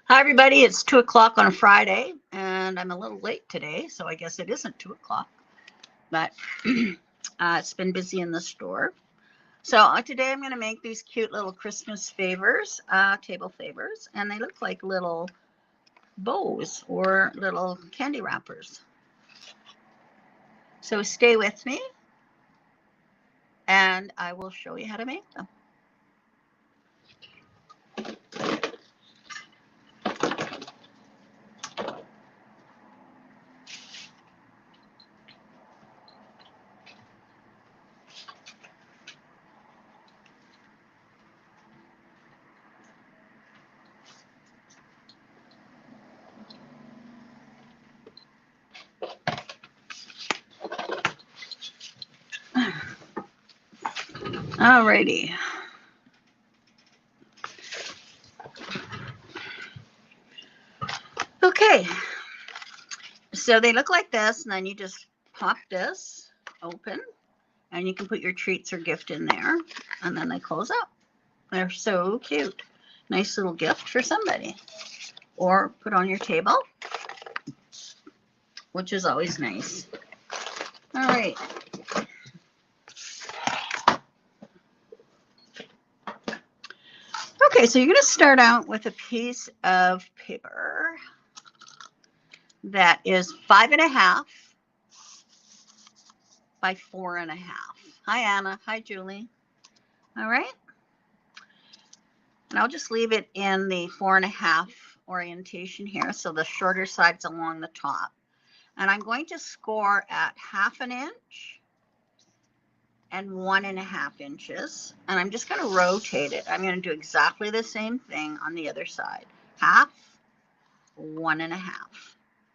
Hi, everybody. It's 2 o'clock on a Friday, and I'm a little late today, so I guess it isn't 2 o'clock, but it's been busy in the store. So today I'm going to make these cute little Christmas favors, table favors, and they look like little bows or little candy wrappers. So stay with me, and I will show you how to make them. Alrighty. Okay, so they look like this, and then you just pop this open, and you can put your treats or gift in there, and then they close up. They're so cute. Nice little gift for somebody, or put on your table, which is always nice. All right. Okay, so you're going to start out with a piece of paper that is 5.5 by 4.5. Hi, Anna. Hi, Julie. All right. And I'll just leave it in the 4.5 orientation here, so the shorter side's along the top. And I'm going to score at 1/2 inch and 1.5 inches. And I'm just going to rotate it. I'm going to do exactly the same thing on the other side. 1/2, 1.5.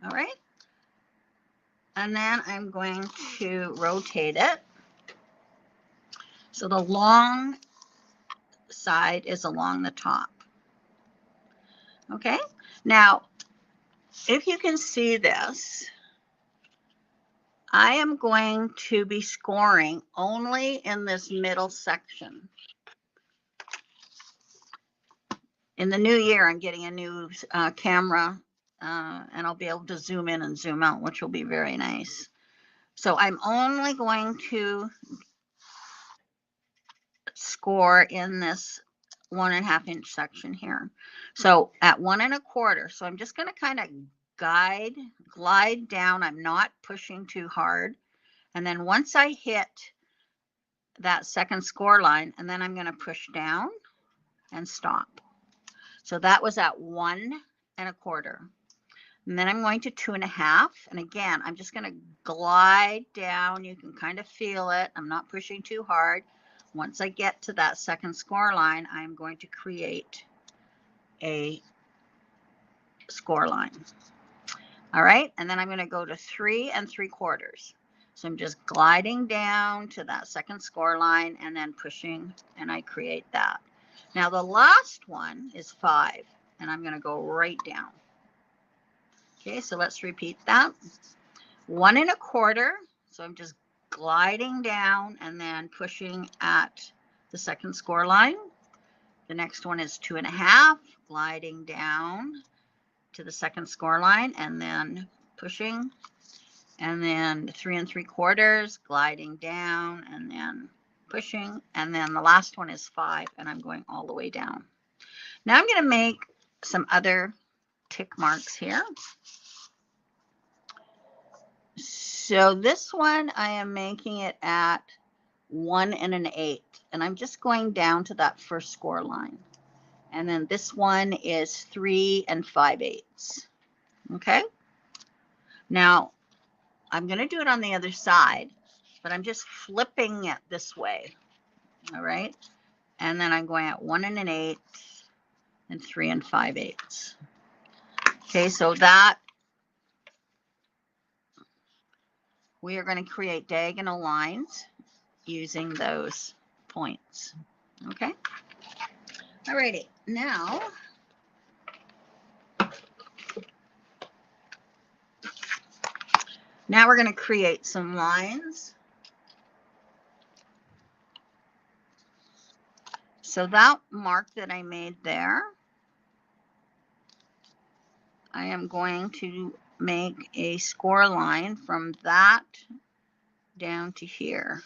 All right. And then I'm going to rotate it. So the long side is along the top. Okay. Now, if you can see this, I am going to be scoring only in this middle section. In the new year, I'm getting a new camera, and I'll be able to zoom in and zoom out, which will be very nice. So I'm only going to score in this 1.5 inch section here. So at 1.25, so I'm just going to kind of glide down. I'm not pushing too hard. And then once I hit that second score line, and then I'm going to push down and stop. So that was at 1.25. And then I'm going to 2.5. And again, I'm just going to glide down. You can kind of feel it. I'm not pushing too hard. Once I get to that second score line, I'm going to create a score line. All right. And then I'm going to go to 3.75. So I'm just gliding down to that second score line and then pushing, and I create that. Now the last one is 5, and I'm going to go right down. Okay, so let's repeat that. 1.25. So I'm just gliding down and then pushing at the second score line. The next one is 2.5, gliding down to the second score line and then pushing. And then 3.75, gliding down and then pushing. And then the last one is 5, and I'm going all the way down. Now I'm going to make some other tick marks here. So this one, I am making it at 1.125, and I'm just going down to that first score line. And then this one is 3.5. Okay. Now I'm going to do it on the other side, but I'm just flipping it this way. All right. And then I'm going at 1.125 and 3.5. Okay. So that we are going to create diagonal lines using those points. Okay. Alrighty. Now we're going to create some lines. So that mark that I made there, I am going to make a score line from that down to here.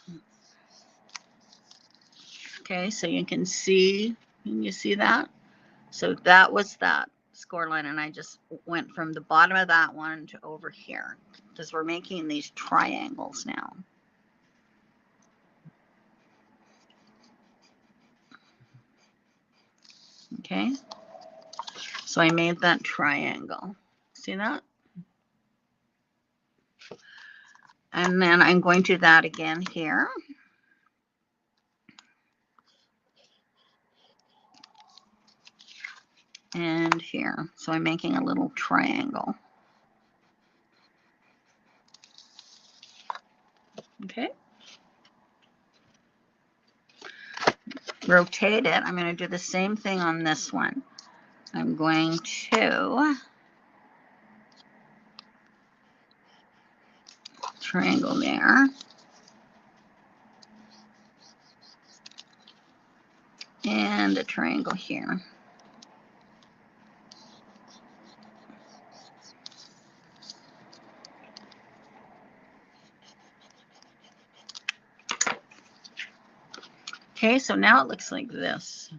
Okay, so you can see that? So that was that score line, and I just went from the bottom of that one to over here because we're making these triangles now. Okay, so I made that triangle. See that? And then I'm going to do that again here. And here. So I'm making a little triangle. Okay. Rotate it. I'm going to do the same thing on this one. I'm going to triangle there. And a triangle here. Okay, so now it looks like this.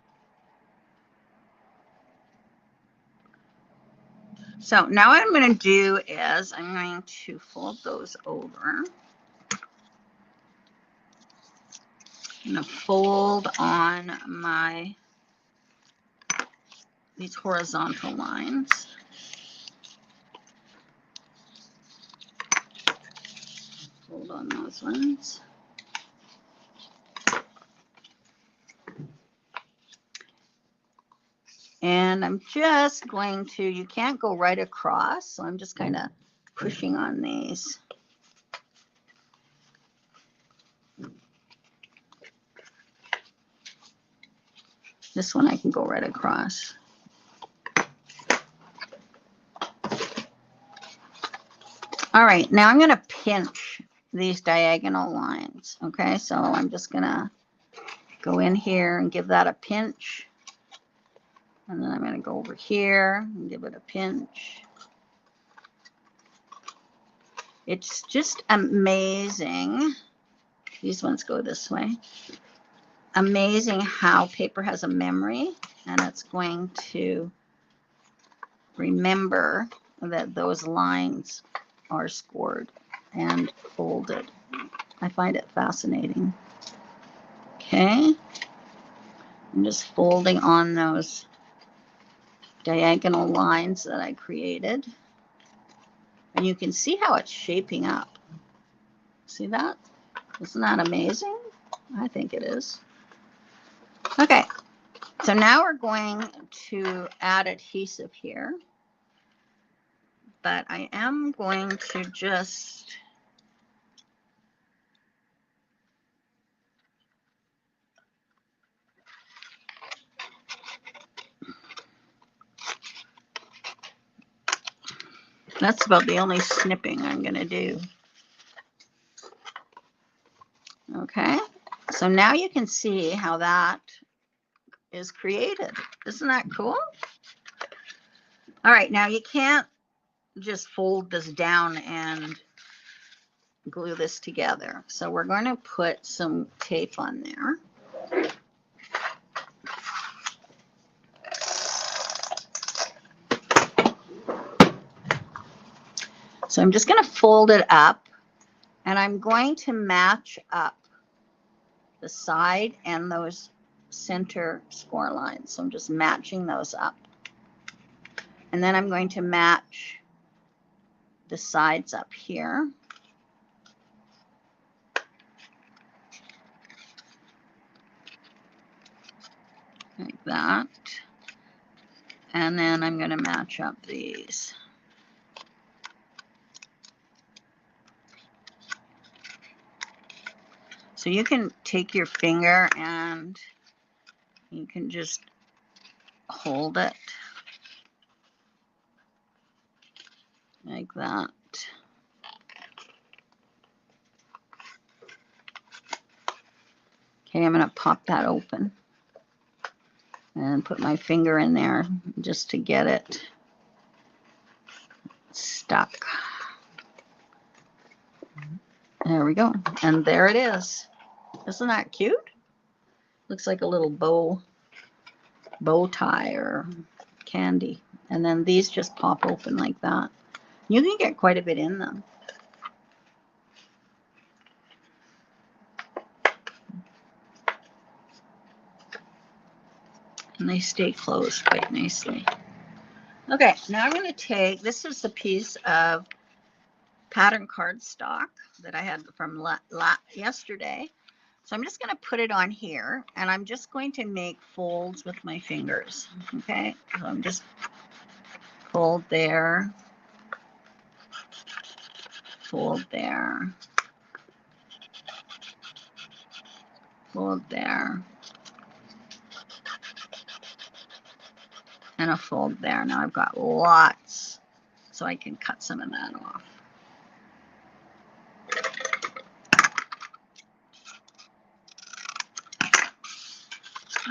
So now what I'm going to do is I'm going to fold those over. I'm going to fold on these horizontal lines. Fold on those ones. And I'm just going to, you can't go right across, so I'm just kind of pushing on these. This one I can go right across. All right, now I'm going to pinch these diagonal lines. Okay, so I'm just going to go in here and give that a pinch. And then I'm going to go over here and give it a pinch. It's just amazing. These ones go this way. Amazing how paper has a memory, and it's going to remember that those lines are scored and folded. I find it fascinating. Okay. I'm just folding on those diagonal lines that I created. And you can see how it's shaping up. See that? Isn't that amazing? I think it is. Okay, so now we're going to add adhesive here. But I am going to just that's about the only snipping I'm going to do. Okay, so now you can see how that is created. Isn't that cool? All right, now you can't just fold this down and glue this together. So we're going to put some tape on there. So I'm just going to fold it up, and I'm going to match up the side and those center score lines. So I'm just matching those up. And then I'm going to match the sides up here. Like that. And then I'm going to match up these. So you can take your finger and you can just hold it like that. Okay, I'm going to pop that open and put my finger in there just to get it stuck. There we go. And there it is. Isn't that cute? Looks like a little bow tie or candy. And then these just pop open like that. You can get quite a bit in them. And they stay closed quite nicely. Okay, now I'm going to take, this is a piece of pattern cardstock that I had from yesterday. So I'm just going to put it on here, and I'm just going to make folds with my fingers. Okay, so I'm just fold there, fold there, fold there, and a fold there. Now I've got lots, so I can cut some of that off.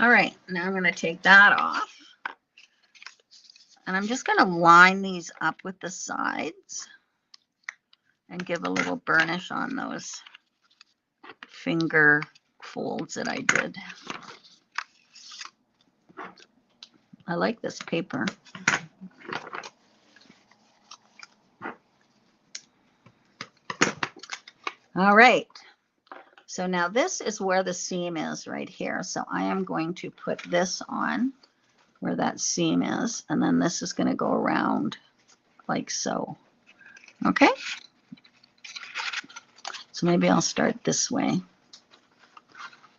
All right, now I'm going to take that off. And I'm just going to line these up with the sides and give a little burnish on those finger folds that I did. I like this paper. All right. So now this is where the seam is right here. So I am going to put this on where that seam is, and then this is going to go around like so. Okay. So maybe I'll start this way.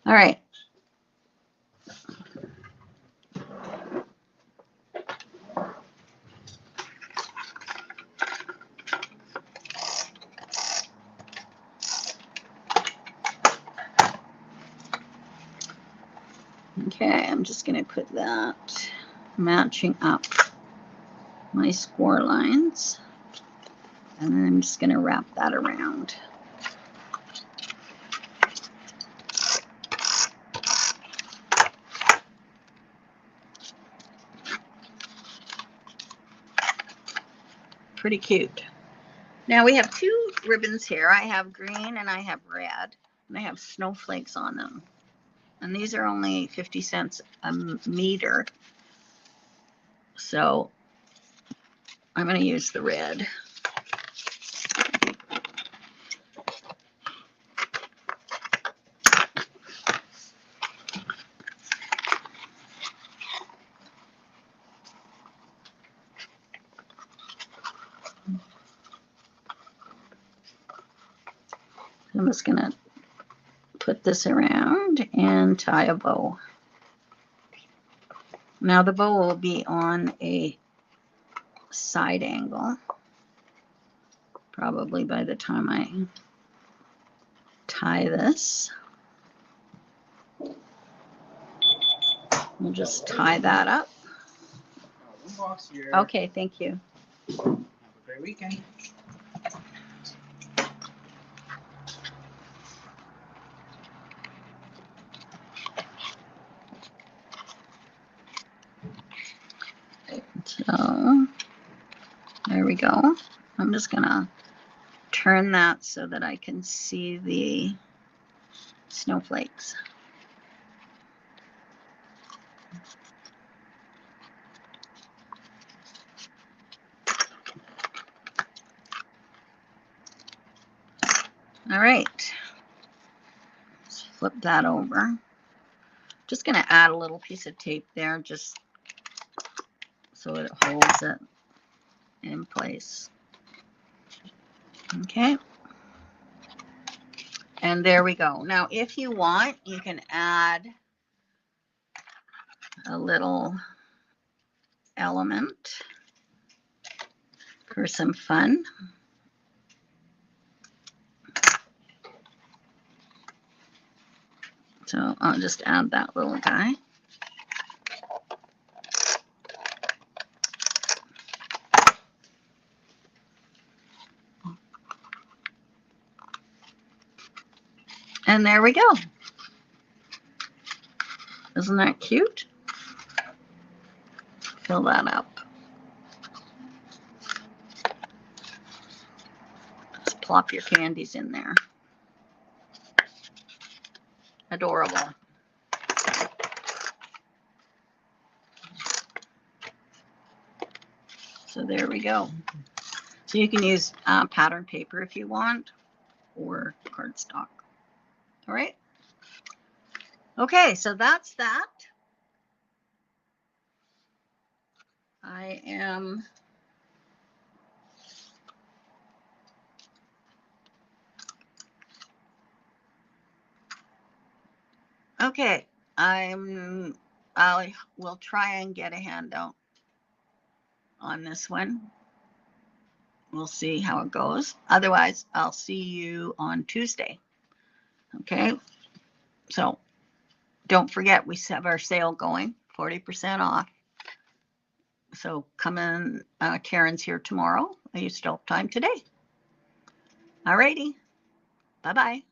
All right. Okay, I'm just going to put that matching up my score lines, and then I'm just going to wrap that around. Pretty cute. Now we have two ribbons here. I have green and I have red, and they have snowflakes on them. And these are only 50 cents a meter. So I'm going to use the red. I'm just going to put this around and tie a bow. Now the bow will be on a side angle, probably by the time I tie this. We'll just tie that up. Okay, thank you. Have a great weekend. So there we go. I'm just gonna turn that so that I can see the snowflakes. All right, let's flip that over. Just gonna add a little piece of tape there just so it holds it in place. Okay. And there we go. Now, if you want, you can add a little element for some fun. So I'll just add that little guy. And there we go. Isn't that cute? Fill that up. plop your candies in there. Adorable. So there we go. So you can use pattern paper if you want, or cardstock. All right. Okay, so that's that. I am okay. I will try and get a handout on this one. We'll see how it goes. Otherwise, I'll see you on Tuesday. Okay. So don't forget, we have our sale going, 40% off. So come in. Karen's here tomorrow. You still have time today. All righty. Bye-bye.